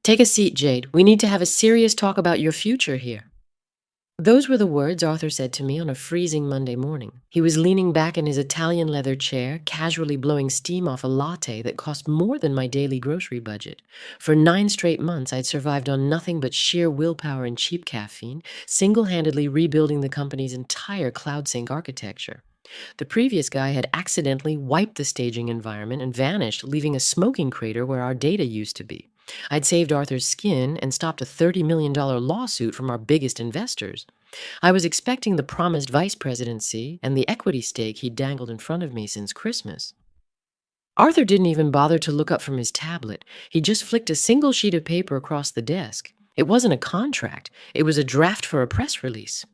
Take a seat, Jade. We need to have a serious talk about your future here. Those were the words Arthur said to me on a freezing Monday morning. He was leaning back in his Italian leather chair, casually blowing steam off a latte that cost more than my daily grocery budget. For 9 straight months, I'd survived on nothing but sheer willpower and cheap caffeine, single-handedly rebuilding the company's entire cloud sync architecture. The previous guy had accidentally wiped the staging environment and vanished, leaving a smoking crater where our data used to be. I'd saved Arthur's skin and stopped a $30 million lawsuit from our biggest investors. I was expecting the promised vice presidency and the equity stake he'd dangled in front of me since Christmas. Arthur didn't even bother to look up from his tablet. He just flicked a single sheet of paper across the desk. It wasn't a contract. It was a draft for a press release.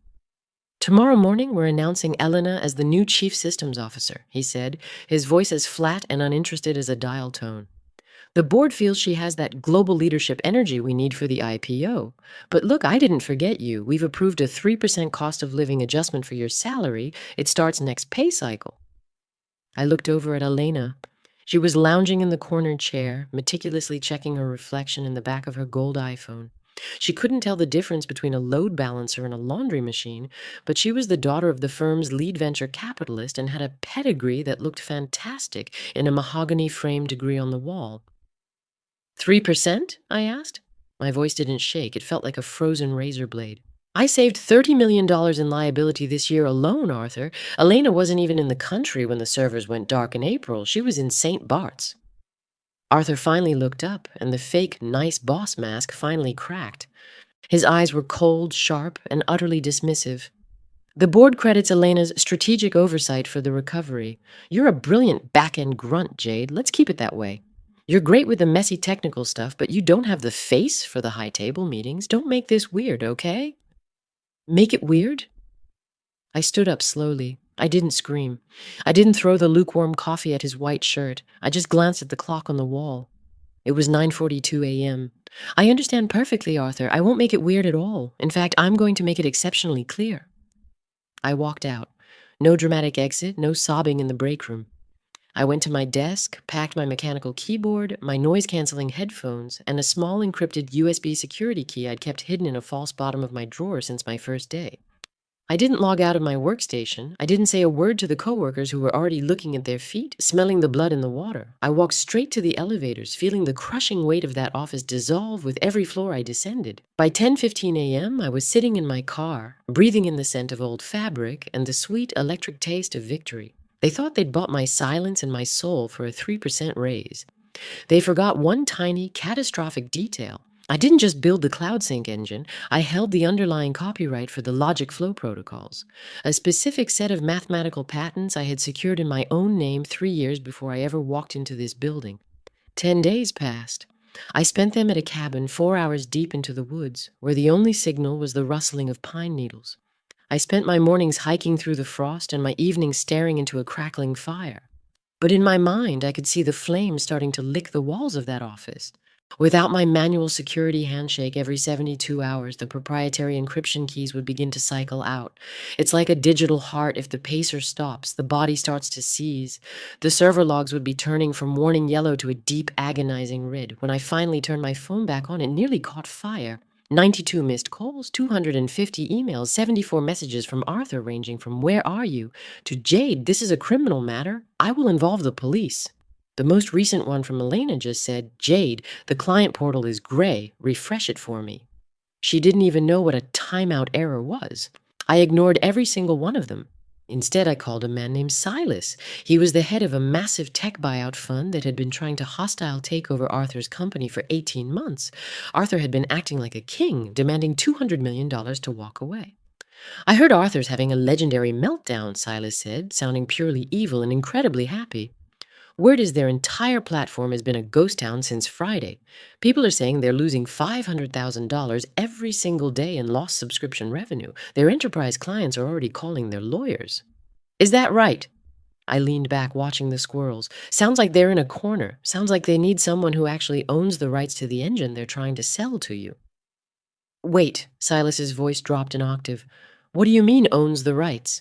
"Tomorrow morning, we're announcing Elena as the new chief systems officer," he said, his voice as flat and uninterested as a dial tone. "The board feels she has that global leadership energy we need for the IPO. But look, I didn't forget you. We've approved a 3% cost of living adjustment for your salary. It starts next pay cycle." I looked over at Elena. She was lounging in the corner chair, meticulously checking her reflection in the back of her gold iPhone. She couldn't tell the difference between a load balancer and a laundry machine, but she was the daughter of the firm's lead venture capitalist and had a pedigree that looked fantastic in a mahogany-framed degree on the wall. 3%? I asked. My voice didn't shake. It felt like a frozen razor blade. "I saved $30 million in liability this year alone, Arthur. Elena wasn't even in the country when the servers went dark in April. She was in St. Bart's." Arthur finally looked up, and the fake nice boss mask finally cracked. His eyes were cold, sharp, and utterly dismissive. "The board credits Elena's strategic oversight for the recovery. You're a brilliant back-end grunt, Jade. Let's keep it that way. You're great with the messy technical stuff, but you don't have the face for the high-table meetings. Don't make this weird, okay?" "Make it weird?" I stood up slowly. I didn't scream. I didn't throw the lukewarm coffee at his white shirt. I just glanced at the clock on the wall. It was 9:42 a.m. "I understand perfectly, Arthur. I won't make it weird at all. In fact, I'm going to make it exceptionally clear." I walked out. No dramatic exit, no sobbing in the break room. I went to my desk, packed my mechanical keyboard, my noise-canceling headphones, and a small encrypted USB security key I'd kept hidden in a false bottom of my drawer since my first day. I didn't log out of my workstation. I didn't say a word to the coworkers who were already looking at their feet, smelling the blood in the water. I walked straight to the elevators, feeling the crushing weight of that office dissolve with every floor I descended. By 10:15 a.m., I was sitting in my car, breathing in the scent of old fabric and the sweet electric taste of victory. They thought they'd bought my silence and my soul for a 3% raise. They forgot one tiny, catastrophic detail. I didn't just build the cloud sync engine, I held the underlying copyright for the logic flow protocols, a specific set of mathematical patents I had secured in my own name 3 years before I ever walked into this building. 10 days passed. I spent them at a cabin 4 hours deep into the woods, where the only signal was the rustling of pine needles. I spent my mornings hiking through the frost and my evenings staring into a crackling fire. But in my mind, I could see the flames starting to lick the walls of that office. Without my manual security handshake every 72 hours, the proprietary encryption keys would begin to cycle out. It's like a digital heart. If the pacer stops, the body starts to seize. The server logs would be turning from warning yellow to a deep, agonizing red. When I finally turned my phone back on, it nearly caught fire. 92 missed calls, 250 emails, 74 messages from Arthur ranging from "Where are you?" to "Jade, this is a criminal matter. I will involve the police." The most recent one from Elena just said, "Jade, the client portal is gray. Refresh it for me." She didn't even know what a timeout error was. I ignored every single one of them. Instead, I called a man named Silas. He was the head of a massive tech buyout fund that had been trying to hostile take over Arthur's company for 18 months. Arthur had been acting like a king, demanding $200 million to walk away. "I heard Arthur's having a legendary meltdown," Silas said, sounding purely evil and incredibly happy. "Word is their entire platform has been a ghost town since Friday. People are saying they're losing $500,000 every single day in lost subscription revenue. Their enterprise clients are already calling their lawyers." "Is that right?" I leaned back, watching the squirrels. "Sounds like they're in a corner. Sounds like they need someone who actually owns the rights to the engine they're trying to sell to you." "Wait," Silas's voice dropped an octave. "What do you mean, owns the rights?"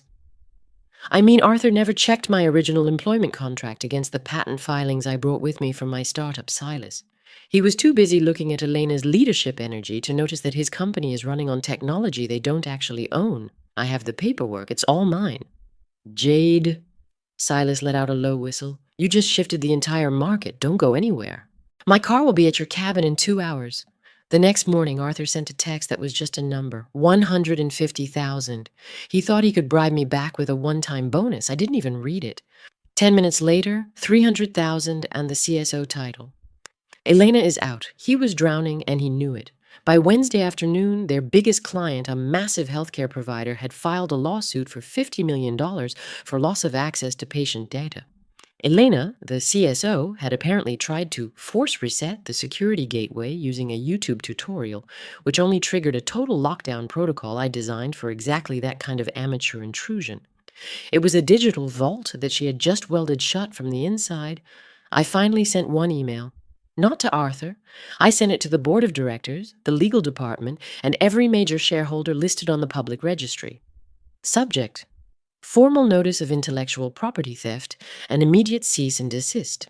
"I mean, Arthur never checked my original employment contract against the patent filings I brought with me from my startup, Silas. He was too busy looking at Elena's leadership energy to notice that his company is running on technology they don't actually own. I have the paperwork. It's all mine. Jade, Silas let out a low whistle. You just shifted the entire market. Don't go anywhere. My car will be at your cabin in 2 hours. The next morning, Arthur sent a text that was just a number, 150,000. He thought he could bribe me back with a one-time bonus. I didn't even read it. 10 minutes later, 300,000 and the CSO title. Elena is out. He was drowning and he knew it. By Wednesday afternoon, their biggest client, a massive healthcare provider, had filed a lawsuit for $50 million for loss of access to patient data. Elena, the CSO, had apparently tried to force reset the security gateway using a YouTube tutorial, which only triggered a total lockdown protocol I designed for exactly that kind of amateur intrusion. It was a digital vault that she had just welded shut from the inside. I finally sent one email. Not to Arthur. I sent it to the board of directors, the legal department, and every major shareholder listed on the public registry. Subject: formal notice of intellectual property theft and immediate cease and desist.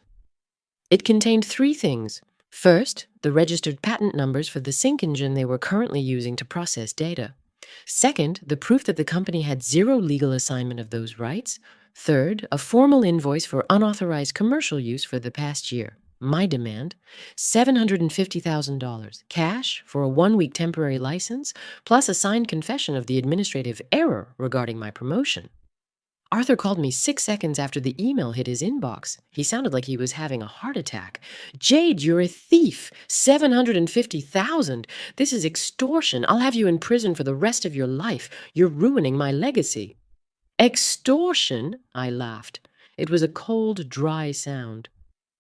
It contained 3 things. First, the registered patent numbers for the sync engine they were currently using to process data. Second, the proof that the company had 0 legal assignment of those rights. Third, a formal invoice for unauthorized commercial use for the past year. My demand, $750,000, cash for a 1-week temporary license, plus a signed confession of the administrative error regarding my promotion. Arthur called me 6 seconds after the email hit his inbox. He sounded like he was having a heart attack. Jade, you're a thief. $750,000. This is extortion. I'll have you in prison for the rest of your life. You're ruining my legacy. Extortion? I laughed. It was a cold, dry sound.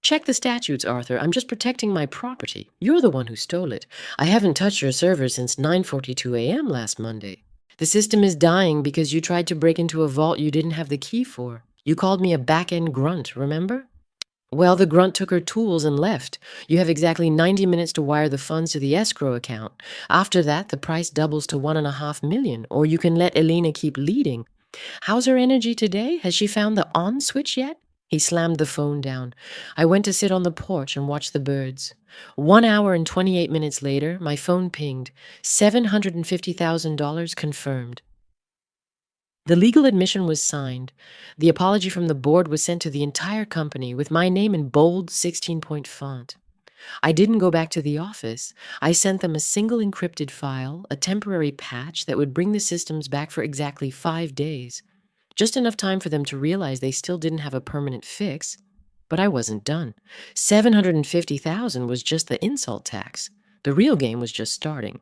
Check the statutes, Arthur. I'm just protecting my property. You're the one who stole it. I haven't touched your server since 9:42 a.m. last Monday. The system is dying because you tried to break into a vault you didn't have the key for. You called me a back-end grunt, remember? Well, the grunt took her tools and left. You have exactly 90 minutes to wire the funds to the escrow account. After that, the price doubles to $1.5 million, or you can let Elena keep leading. How's her energy today? Has she found the on switch yet? He slammed the phone down. I went to sit on the porch and watch the birds. 1 hour and 28 minutes later, my phone pinged. $750,000 confirmed. The legal admission was signed. The apology from the board was sent to the entire company with my name in bold 16-point font. I didn't go back to the office. I sent them a single encrypted file, a temporary patch that would bring the systems back for exactly 5 days. Just enough time for them to realize they still didn't have a permanent fix. But I wasn't done. $750,000 was just the insult tax. The real game was just starting.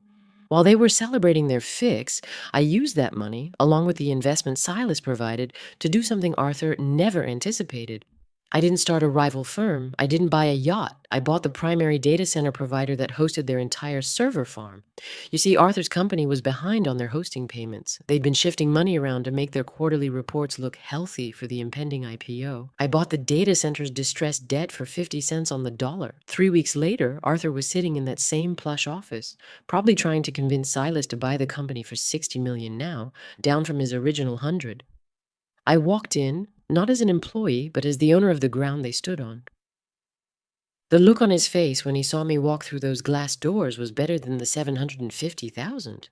While they were celebrating their fix, I used that money, along with the investment Silas provided, to do something Arthur never anticipated. I didn't start a rival firm. I didn't buy a yacht. I bought the primary data center provider that hosted their entire server farm. You see, Arthur's company was behind on their hosting payments. They'd been shifting money around to make their quarterly reports look healthy for the impending IPO. I bought the data center's distressed debt for 50 cents on the dollar. 3 weeks later, Arthur was sitting in that same plush office, probably trying to convince Silas to buy the company for $60 million now, down from his original 100. I walked in, not as an employee, but as the owner of the ground they stood on. The look on his face when he saw me walk through those glass doors was better than the $750,000.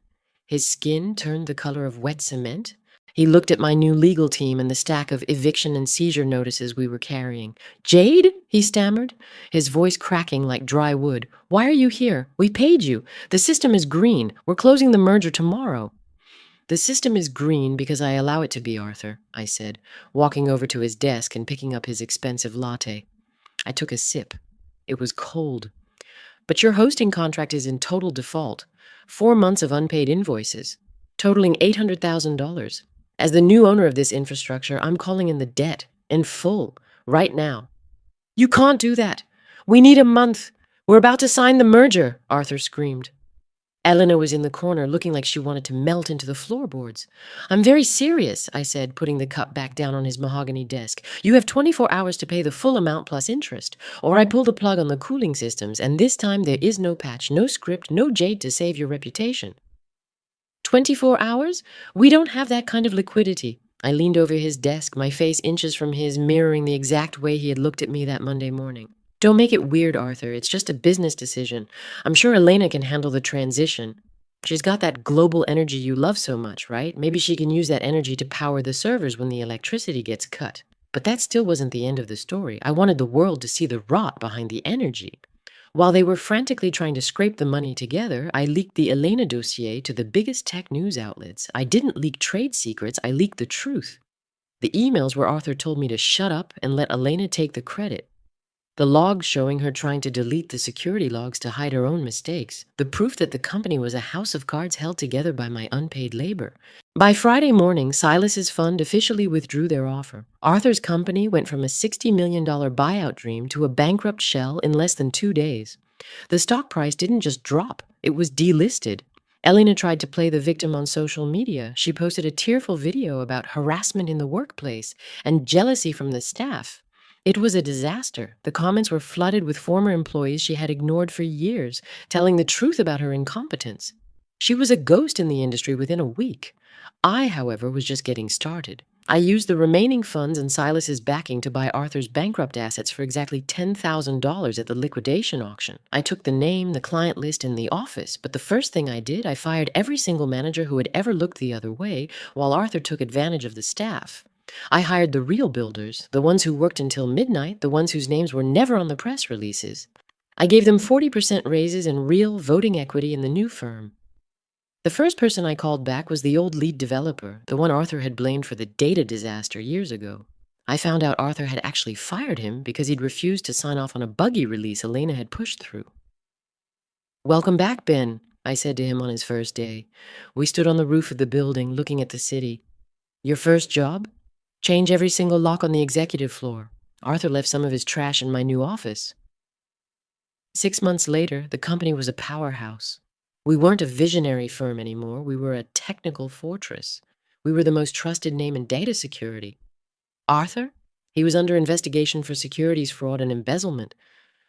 His skin turned the color of wet cement. He looked at my new legal team and the stack of eviction and seizure notices we were carrying. "Jade?" he stammered, his voice cracking like dry wood. "Why are you here? We paid you. The system is green. We're closing the merger tomorrow." "The system is green because I allow it to be, Arthur," I said, walking over to his desk and picking up his expensive latte. I took a sip. It was cold. "But your hosting contract is in total default. 4 months of unpaid invoices, totaling $800,000. As the new owner of this infrastructure, I'm calling in the debt, in full, right now." "You can't do that. We need a month. We're about to sign the merger," Arthur screamed. Elena was in the corner, looking like she wanted to melt into the floorboards. "I'm very serious," I said, putting the cup back down on his mahogany desk. "You have 24 hours to pay the full amount plus interest, or I pull the plug on the cooling systems, and this time there is no patch, no script, no Jade to save your reputation." 24 hours? We don't have that kind of liquidity. I leaned over his desk, my face inches from his, mirroring the exact way he had looked at me that Monday morning. Don't make it weird, Arthur. It's just a business decision. I'm sure Elena can handle the transition. She's got that global energy you love so much, right? Maybe she can use that energy to power the servers when the electricity gets cut. But that still wasn't the end of the story. I wanted the world to see the rot behind the energy. While they were frantically trying to scrape the money together, I leaked the Elena dossier to the biggest tech news outlets. I didn't leak trade secrets, I leaked the truth. The emails where Arthur told me to shut up and let Elena take the credit. The logs showing her trying to delete the security logs to hide her own mistakes. The proof that the company was a house of cards held together by my unpaid labor. By Friday morning, Silas's fund officially withdrew their offer. Arthur's company went from a $60 million buyout dream to a bankrupt shell in less than 2 days. The stock price didn't just drop, it was delisted. Elena tried to play the victim on social media. She posted a tearful video about harassment in the workplace and jealousy from the staff. It was a disaster. The comments were flooded with former employees she had ignored for years, telling the truth about her incompetence. She was a ghost in the industry within a week. I, however, was just getting started. I used the remaining funds and Silas's backing to buy Arthur's bankrupt assets for exactly $10,000 at the liquidation auction. I took the name, the client list, and the office, but the first thing I did, I fired every single manager who had ever looked the other way, while Arthur took advantage of the staff. I hired the real builders, the ones who worked until midnight, the ones whose names were never on the press releases. I gave them 40% raises and real voting equity in the new firm. The first person I called back was the old lead developer, the one Arthur had blamed for the data disaster years ago. I found out Arthur had actually fired him because he'd refused to sign off on a buggy release Elena had pushed through. "Welcome back, Ben," I said to him on his first day. We stood on the roof of the building, looking at the city. "Your first job? Change every single lock on the executive floor. Arthur left some of his trash in my new office." 6 months later, the company was a powerhouse. We weren't a visionary firm anymore. We were a technical fortress. We were the most trusted name in data security. Arthur? He was under investigation for securities fraud and embezzlement.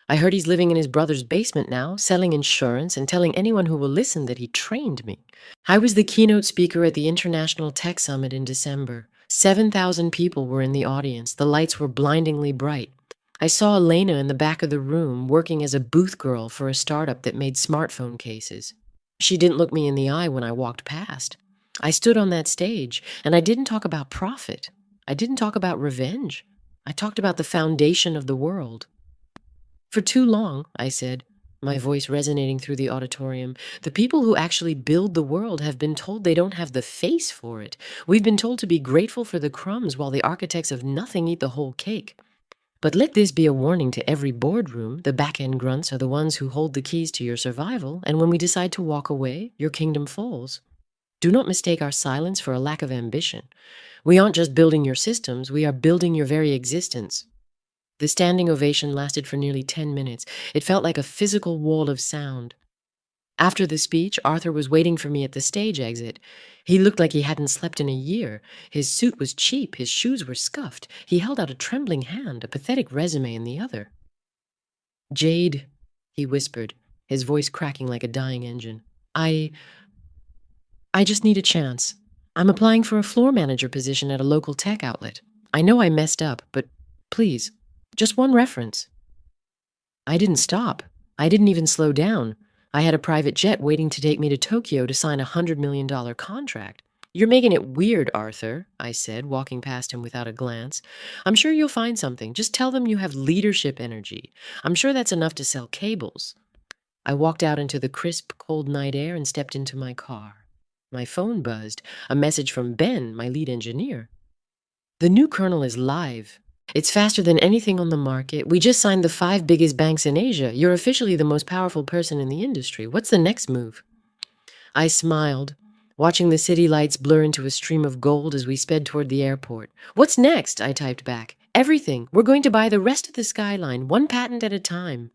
I heard he's living in his brother's basement now, selling insurance and telling anyone who will listen that he trained me. I was the keynote speaker at the International Tech Summit in December. 7,000 people were in the audience. The lights were blindingly bright. I saw Elena in the back of the room working as a booth girl for a startup that made smartphone cases. She didn't look me in the eye when I walked past. I stood on that stage, and I didn't talk about profit. I didn't talk about revenge. I talked about the foundation of the world. "For too long," I said, my voice resonating through the auditorium, "the people who actually build the world have been told they don't have the face for it. We've been told to be grateful for the crumbs while the architects of nothing eat the whole cake. But let this be a warning to every boardroom. The back-end grunts are the ones who hold the keys to your survival, and when we decide to walk away, your kingdom falls. Do not mistake our silence for a lack of ambition. We aren't just building your systems, we are building your very existence." The standing ovation lasted for nearly 10 minutes. It felt like a physical wall of sound. After the speech, Arthur was waiting for me at the stage exit. He looked like he hadn't slept in a year. His suit was cheap, his shoes were scuffed. He held out a trembling hand, a pathetic resume in the other. "Jade," he whispered, his voice cracking like a dying engine. I just need a chance. I'm applying for a floor manager position at a local tech outlet. I know I messed up, but please, just one reference." I didn't stop. I didn't even slow down. I had a private jet waiting to take me to Tokyo to sign a $100 million contract. "You're making it weird, Arthur," I said, walking past him without a glance. "I'm sure you'll find something. Just tell them you have leadership energy. I'm sure that's enough to sell cables." I walked out into the crisp, cold night air and stepped into my car. My phone buzzed. A message from Ben, my lead engineer. "The new kernel is live. It's faster than anything on the market. We just signed the 5 biggest banks in Asia. You're officially the most powerful person in the industry. What's the next move?" I smiled, watching the city lights blur into a stream of gold as we sped toward the airport. "What's next?" I typed back. "Everything. We're going to buy the rest of the skyline, one patent at a time."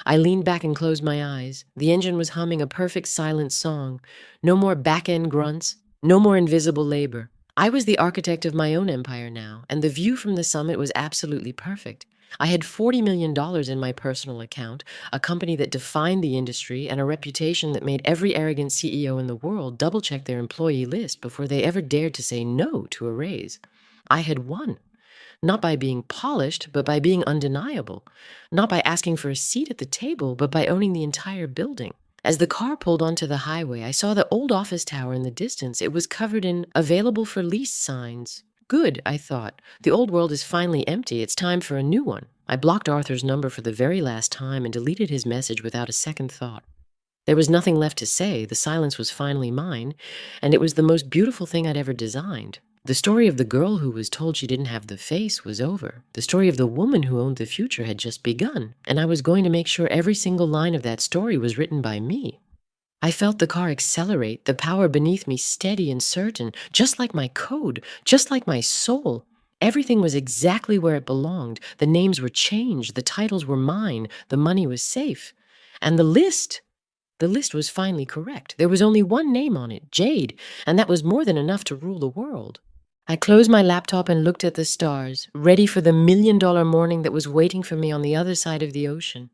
I leaned back and closed my eyes. The engine was humming a perfect silent song. No more back-end grunts. No more invisible labor. I was the architect of my own empire now, and the view from the summit was absolutely perfect. I had $40 million in my personal account, a company that defined the industry, and a reputation that made every arrogant CEO in the world double-check their employee list before they ever dared to say no to a raise. I had won. Not by being polished, but by being undeniable. Not by asking for a seat at the table, but by owning the entire building. As the car pulled onto the highway, I saw the old office tower in the distance. It was covered in available for lease signs. Good, I thought. The old world is finally empty. It's time for a new one. I blocked Arthur's number for the very last time and deleted his message without a second thought. There was nothing left to say. The silence was finally mine, and it was the most beautiful thing I'd ever designed. The story of the girl who was told she didn't have the face was over. The story of the woman who owned the future had just begun, and I was going to make sure every single line of that story was written by me. I felt the car accelerate, the power beneath me steady and certain, just like my code, just like my soul. Everything was exactly where it belonged. The names were changed, the titles were mine, the money was safe. And the list was finally correct. There was only one name on it, Jade, and that was more than enough to rule the world. I closed my laptop and looked at the stars, ready for the $1 million morning that was waiting for me on the other side of the ocean.